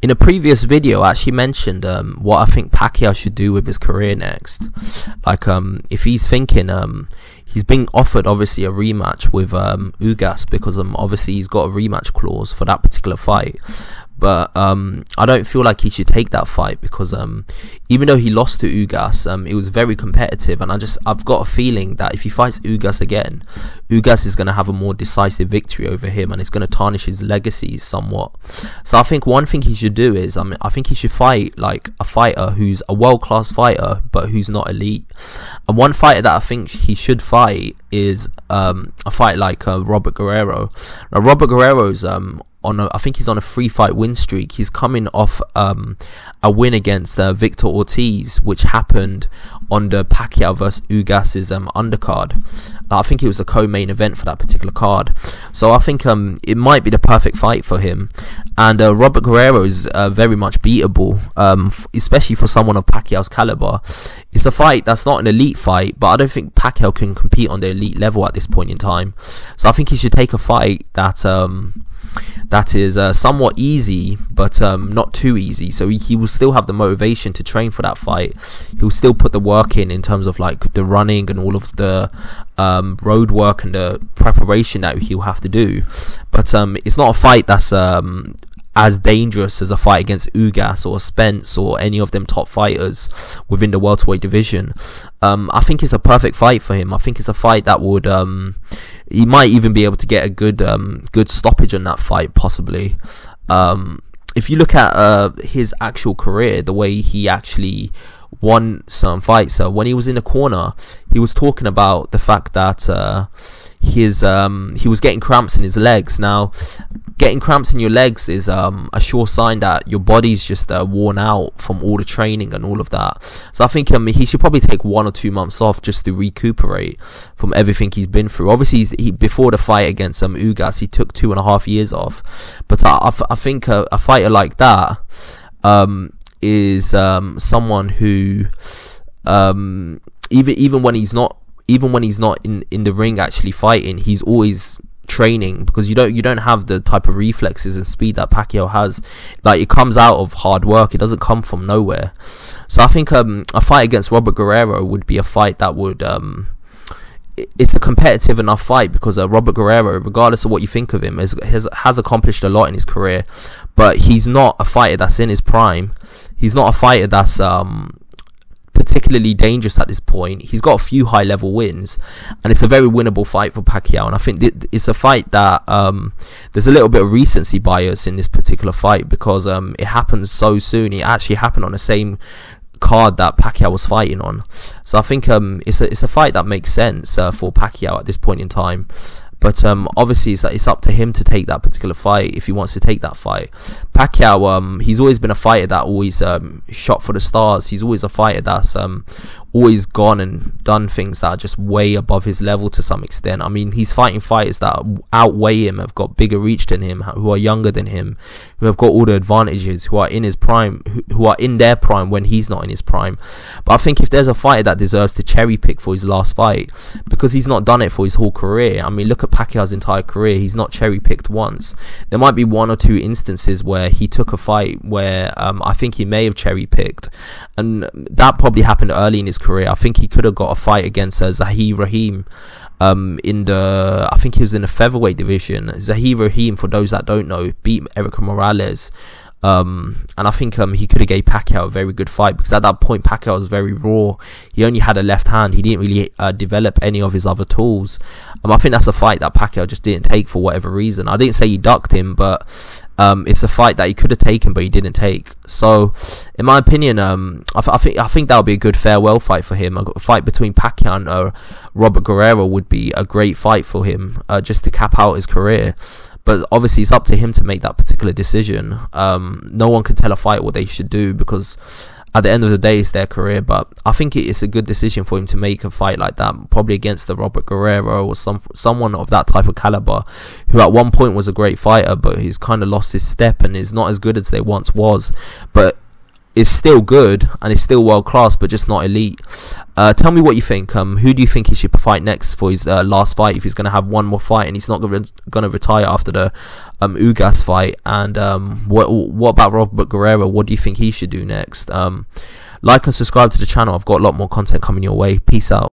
In a previous video, I actually mentioned what I think Pacquiao should do with his career next. Like, if he's thinking, he's being offered obviously a rematch with Ugas, because obviously he's got a rematch clause for that particular fight. But I don't feel like he should take that fight, because even though he lost to Ugas, it was very competitive, and I've got a feeling that if he fights Ugas again, Ugas is going to have a more decisive victory over him, and it's going to tarnish his legacy somewhat. So I think one thing he should do is, I think he should fight like a fighter who's a world-class fighter but who's not elite. And one fighter that I think he should fight is a fight like Robert Guerrero. Now, Robert Guerrero's I think he's on a 3-fight win streak. He's coming off a win against Victor Ortiz, which happened on the Pacquiao versus Ugas's undercard. I think it was the co-main event for that particular card. So I think it might be the perfect fight for him. And Robert Guerrero is very much beatable, especially for someone of Pacquiao's caliber. It's a fight that's not an elite fight, but I don't think Pacquiao can compete on the elite level at this point in time. So I think he should take a fight that is somewhat easy, but not too easy. So he will still have the motivation to train for that fight. He'll still put the work in terms of like the running and all of the road work and the preparation that he'll have to do. But it's not a fight that's as dangerous as a fight against Ugas or Spence or any of them top fighters within the welterweight division. I think it's a perfect fight for him. I think it's a fight that would he might even be able to get a good stoppage on that fight, possibly. If you look at his actual career, the way he actually won some fights, when he was in the corner, he was talking about the fact that he was getting cramps in his legs. Now, getting cramps in your legs is a sure sign that your body's just worn out from all the training and all of that. So I think he should probably take 1 or 2 months off just to recuperate from everything he's been through. Obviously, before the fight against Ugas, he took 2.5 years off. But I think a fighter like that is someone who even when he's not in the ring actually fighting, he's always training, because you don't have the type of reflexes and speed that Pacquiao has. Like, it comes out of hard work, it doesn't come from nowhere. So I think a fight against Robert Guerrero would be a fight that would it's a competitive enough fight, because Robert Guerrero, regardless of what you think of him, has accomplished a lot in his career, but he's not a fighter that's in his prime. He's not a fighter that's particularly dangerous at this point. He's got a few high level wins, and it's a very winnable fight for Pacquiao. And I think it's a fight that there's a little bit of recency bias in this particular fight, because it happens so soon. It actually happened on the same card that Pacquiao was fighting on. So I think it's a fight that makes sense for Pacquiao at this point in time. But obviously it's up to him to take that particular fight if he wants to take that fight. Pacquiao, he's always been a fighter that always shot for the stars. He's always a fighter that's always gone and done things that are just way above his level to some extent. I mean, he's fighting fighters that outweigh him, have got bigger reach than him, who are younger than him, who have got all the advantages, who are in his prime, who are in their prime when he's not in his prime. But I think if there's a fighter that deserves to cherry pick for his last fight, because he's not done it for his whole career. I mean, look at Pacquiao's entire career. He's not cherry picked once. There might be 1 or 2 instances where he took a fight where I think he may have cherry picked, and that probably happened early in his career. I think he could have got a fight against Zahir Rahim I think he was in the featherweight division. Zahir Rahim, for those that don't know, beat Eric Morales. And I think he could have gave Pacquiao a very good fight, because at that point Pacquiao was very raw. He only had a left hand. He didn't really develop any of his other tools. I think that's a fight that Pacquiao just didn't take for whatever reason. I didn't say he ducked him, but it's a fight that he could have taken but he didn't take. So in my opinion, I think that would be a good farewell fight for him. A fight between Pacquiao and Robert Guerrero would be a great fight for him, just to cap out his career. But obviously it's up to him to make that particular decision. No one can tell a fighter what they should do, because at the end of the day it's their career. But I think it's a good decision for him to make a fight like that, probably against the Robert Guerrero or someone of that type of caliber, who at one point was a great fighter, but he's kind of lost his step and is not as good as they once was. But is still good and is still world class, but just not elite. Tell me what you think. Who do you think he should fight next for his last fight, if he's going to have one more fight and he's not going to retire after the Ugas fight? And what about Robert Guerrero? What do you think he should do next? Like and subscribe to the channel. I've got a lot more content coming your way. Peace out.